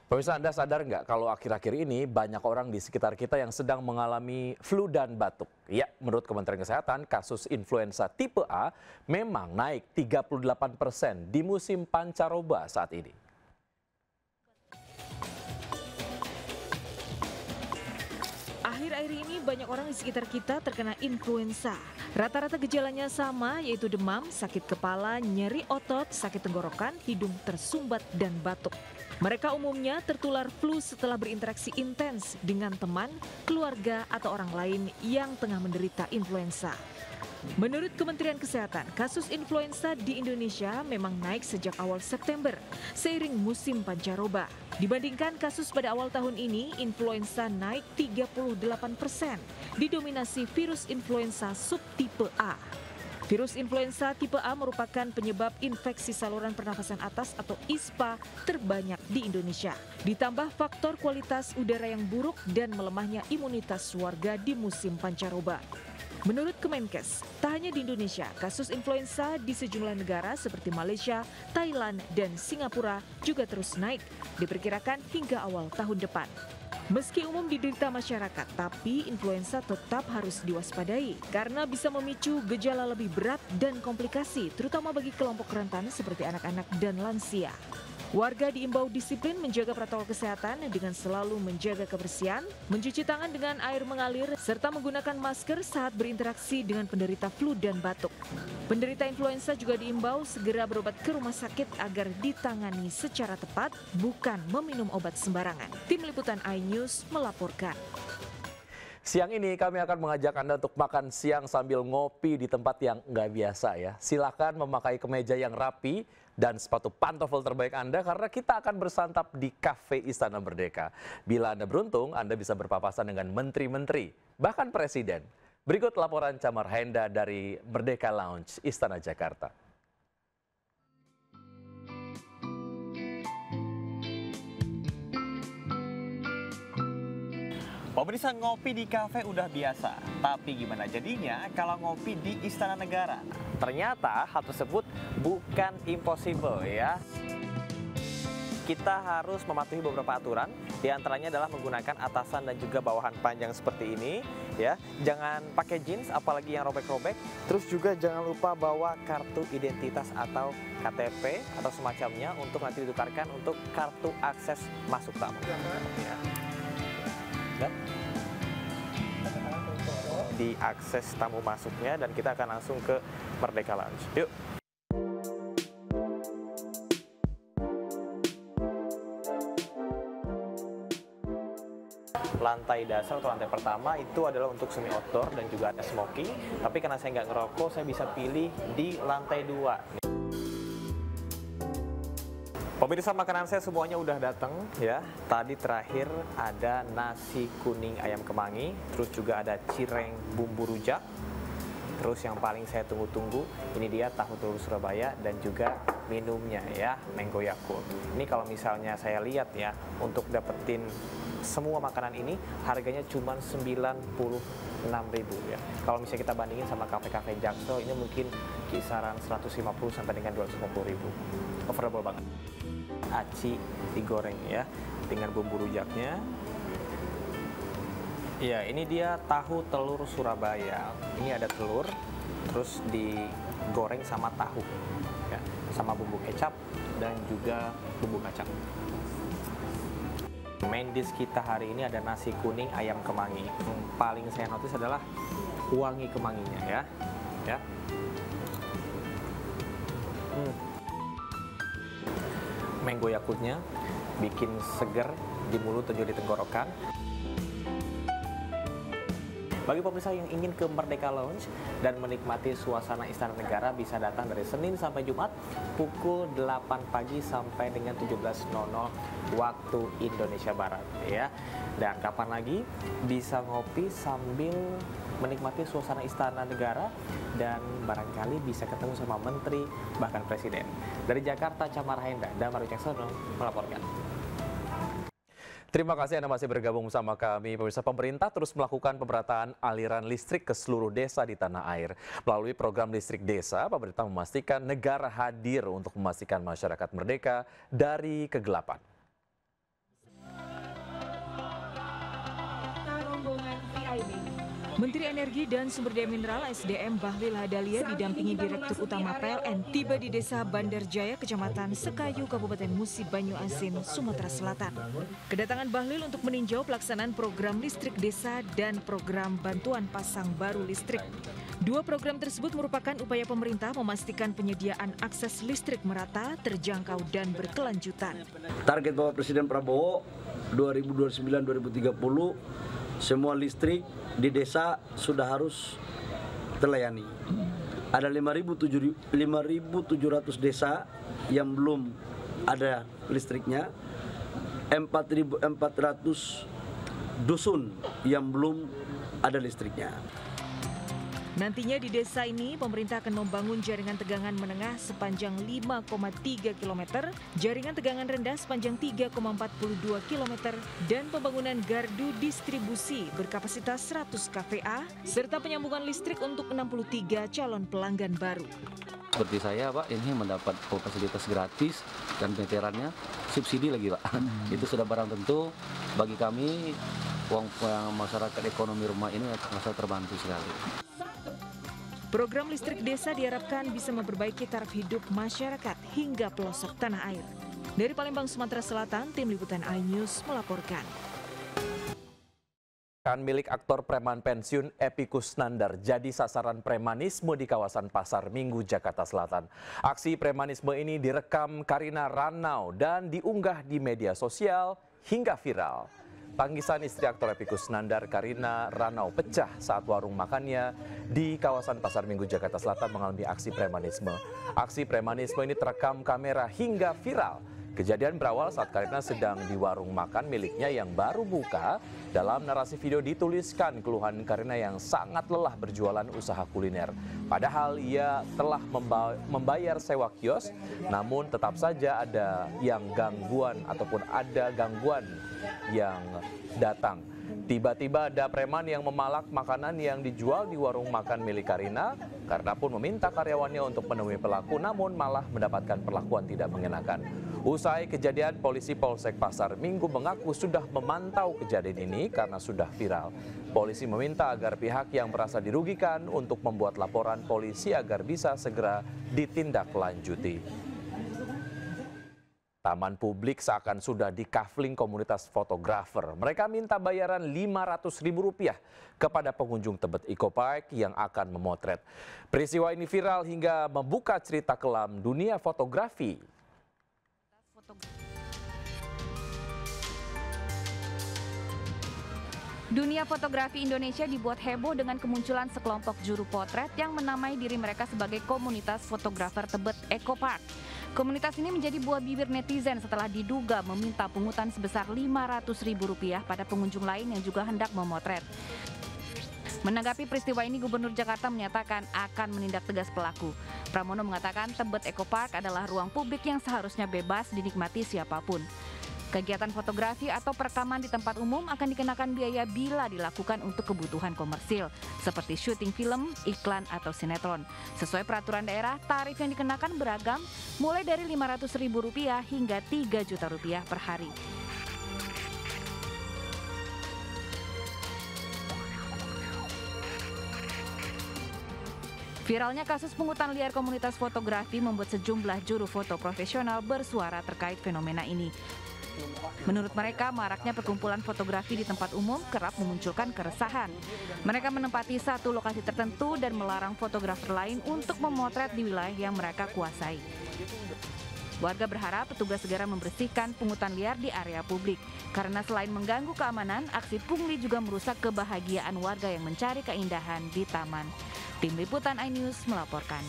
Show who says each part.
Speaker 1: Pemirsa, Anda sadar nggak kalau akhir-akhir ini banyak orang di sekitar kita yang sedang mengalami flu dan batuk? Ya, menurut Kementerian Kesehatan, kasus influenza tipe A memang naik 38% di musim pancaroba saat ini.
Speaker 2: Akhir-akhir ini banyak orang di sekitar kita terkena influenza. Rata-rata gejalanya sama, yaitu demam, sakit kepala, nyeri otot, sakit tenggorokan, hidung tersumbat, dan batuk. Mereka umumnya tertular flu setelah berinteraksi intens dengan teman, keluarga, atau orang lain yang tengah menderita influenza. Menurut Kementerian Kesehatan, kasus influenza di Indonesia memang naik sejak awal September, seiring musim pancaroba. Dibandingkan kasus pada awal tahun ini, influenza naik 38%, didominasi virus influenza subtipe A. Virus influenza tipe A merupakan penyebab infeksi saluran pernafasan atas atau ISPA terbanyak di Indonesia. Ditambah faktor kualitas udara yang buruk dan melemahnya imunitas warga di musim pancaroba. Menurut Kemenkes, tak hanya di Indonesia, kasus influenza di sejumlah negara seperti Malaysia, Thailand, dan Singapura juga terus naik, diperkirakan hingga awal tahun depan. Meski umum diderita masyarakat, tapi influenza tetap harus diwaspadai karena bisa memicu gejala lebih berat dan komplikasi, terutama bagi kelompok rentan seperti anak-anak dan lansia. Warga diimbau disiplin menjaga protokol kesehatan dengan selalu menjaga kebersihan, mencuci tangan dengan air mengalir, serta menggunakan masker saat berinteraksi dengan penderita flu dan batuk. Penderita influenza juga diimbau segera berobat ke rumah sakit agar ditangani secara tepat, bukan meminum obat sembarangan. Tim Liputan iNews melaporkan.
Speaker 1: Siang ini kami akan mengajak Anda untuk makan siang sambil ngopi di tempat yang nggak biasa ya. Silakan memakai kemeja yang rapi dan sepatu pantofel terbaik Anda karena kita akan bersantap di Cafe Istana Merdeka. Bila Anda beruntung, Anda bisa berpapasan dengan menteri-menteri, bahkan presiden. Berikut laporan Camar Henda dari Merdeka Lounge, Istana Jakarta.
Speaker 3: Pemirsa, ngopi di kafe udah biasa, tapi gimana jadinya kalau ngopi di Istana Negara? Ternyata hal tersebut bukan impossible ya. Kita harus mematuhi beberapa aturan, diantaranya adalah menggunakan atasan dan juga bawahan panjang seperti ini ya. Jangan pakai jeans, apalagi yang robek-robek. Terus juga jangan lupa bawa kartu identitas atau KTP atau semacamnya untuk nanti ditukarkan untuk kartu akses masuk tamu. Ya. Dan di akses tamu masuknya dan kita akan langsung ke Merdeka Lounge. Yuk. Lantai dasar atau lantai pertama itu adalah untuk semi outdoor dan juga ada smoking. Tapi karena saya nggak ngerokok, saya bisa pilih di lantai 2. Pemirsa, makanan saya semuanya udah datang ya. Tadi terakhir ada nasi kuning ayam kemangi, terus juga ada cireng bumbu rujak. Terus yang paling saya tunggu-tunggu, ini dia tahu telur Surabaya dan juga minumnya ya, Mango Yakult. Ini kalau misalnya saya lihat ya, untuk dapetin semua makanan ini harganya cuma 96.000 ya. Kalau misalnya kita bandingin sama kafe-kafe Jaksel, ini mungkin kisaran 150 sampai dengan 250.000. Affordable banget. Aci digoreng ya dengan bumbu rujaknya. Ya, ini dia tahu telur Surabaya. Ini ada telur, terus digoreng sama tahu, ya, sama bumbu kecap dan juga bumbu kacang. Main dish kita hari ini ada nasi kuning ayam kemangi. Yang paling saya notice adalah wangi kemanginya ya. Mango Yakultnya bikin seger di mulut dan juga di tenggorokan. Bagi pemirsa yang ingin ke Merdeka Lounge dan menikmati suasana Istana Negara, bisa datang dari Senin sampai Jumat pukul 8 pagi sampai dengan 17.00 waktu Indonesia Barat ya. Dan kapan lagi bisa ngopi sambil menikmati suasana Istana Negara dan barangkali bisa ketemu sama menteri bahkan presiden. Dari Jakarta, Camar Henda dan Mario Caksono melaporkan.
Speaker 1: Terima kasih Anda masih bergabung bersama kami. Pemirsa, pemerintah terus melakukan pemerataan aliran listrik ke seluruh desa di tanah air. Melalui program listrik desa, pemerintah memastikan negara hadir untuk memastikan masyarakat merdeka dari kegelapan.
Speaker 2: Menteri Energi dan Sumber Daya Mineral SDM Bahlil Lahadalia didampingi Direktur Utama PLN tiba di Desa Bandar Jaya, Kecamatan Sekayu, Kabupaten Musi Banyu Asin, Sumatera Selatan. Kedatangan Bahlil untuk meninjau pelaksanaan program listrik desa dan program bantuan pasang baru listrik. Dua program tersebut merupakan upaya pemerintah memastikan penyediaan akses listrik merata, terjangkau, dan berkelanjutan.
Speaker 4: Target Bapak Presiden Prabowo 2029-2030 semua listrik di desa sudah harus terlayani. Ada 5.700 desa yang belum ada listriknya, 4.400 dusun yang belum ada listriknya.
Speaker 2: Nantinya di desa ini, pemerintah akan membangun jaringan tegangan menengah sepanjang 5,3 km, jaringan tegangan rendah sepanjang 3,42 km, dan pembangunan gardu distribusi berkapasitas 100 kVA, serta penyambungan listrik untuk 63 calon pelanggan baru.
Speaker 5: Seperti saya, Pak, ini mendapat fasilitas gratis dan meterannya subsidi lagi, Pak. Itu sudah barang tentu bagi kami, uang masyarakat ekonomi rumah ini sangat terbantu sekali.
Speaker 2: Program listrik desa diharapkan bisa memperbaiki taraf hidup masyarakat hingga pelosok tanah air. Dari Palembang, Sumatera Selatan, Tim Liputan iNews melaporkan.
Speaker 1: Milik aktor preman pensiun Epy Kusnandar jadi sasaran premanisme di kawasan Pasar Minggu, Jakarta Selatan. Aksi premanisme ini direkam Karina Ranau dan diunggah di media sosial hingga viral. Tangisan istri aktor Epy Kusnandar, Karina Ranau, pecah saat warung makannya di kawasan Pasar Minggu, Jakarta Selatan mengalami aksi premanisme. Aksi premanisme ini terekam kamera hingga viral. Kejadian berawal saat Karina sedang di warung makan miliknya yang baru buka. Dalam narasi video dituliskan keluhan Karina yang sangat lelah berjualan usaha kuliner. Padahal ia telah membayar sewa kios, namun tetap saja ada yang gangguan ataupun ada gangguan yang datang. Tiba-tiba ada preman yang memalak makanan yang dijual di warung makan milik Karina. Karena pun meminta karyawannya untuk menemui pelaku, namun malah mendapatkan perlakuan tidak mengenakan. Usai kejadian, polisi Polsek Pasar Minggu mengaku sudah memantau kejadian ini karena sudah viral. Polisi meminta agar pihak yang merasa dirugikan untuk membuat laporan polisi agar bisa segera ditindaklanjuti. Taman publik seakan sudah dikafling komunitas fotografer. Mereka minta bayaran Rp500.000 kepada pengunjung Tebet Eco Park yang akan memotret. Peristiwa ini viral hingga membuka cerita kelam dunia fotografi.
Speaker 6: Dunia fotografi Indonesia dibuat heboh dengan kemunculan sekelompok juru potret yang menamai diri mereka sebagai komunitas fotografer Tebet Eco Park. Komunitas ini menjadi buah bibir netizen setelah diduga meminta pungutan sebesar Rp500.000 pada pengunjung lain yang juga hendak memotret. Menanggapi peristiwa ini, Gubernur Jakarta menyatakan akan menindak tegas pelaku. Pramono mengatakan Tebet Eco Park adalah ruang publik yang seharusnya bebas dinikmati siapapun. Kegiatan fotografi atau perekaman di tempat umum akan dikenakan biaya bila dilakukan untuk kebutuhan komersil, seperti syuting film, iklan, atau sinetron. Sesuai peraturan daerah, tarif yang dikenakan beragam, mulai dari Rp500.000 hingga Rp3 juta per hari. Viralnya kasus pungutan liar komunitas fotografi membuat sejumlah juru foto profesional bersuara terkait fenomena ini. Menurut mereka, maraknya perkumpulan fotografi di tempat umum kerap memunculkan keresahan. Mereka menempati satu lokasi tertentu dan melarang fotografer lain untuk memotret di wilayah yang mereka kuasai. Warga berharap petugas segera membersihkan pungutan liar di area publik. Karena selain mengganggu keamanan, aksi pungli juga merusak kebahagiaan warga yang mencari keindahan di taman. Tim Liputan iNews melaporkan.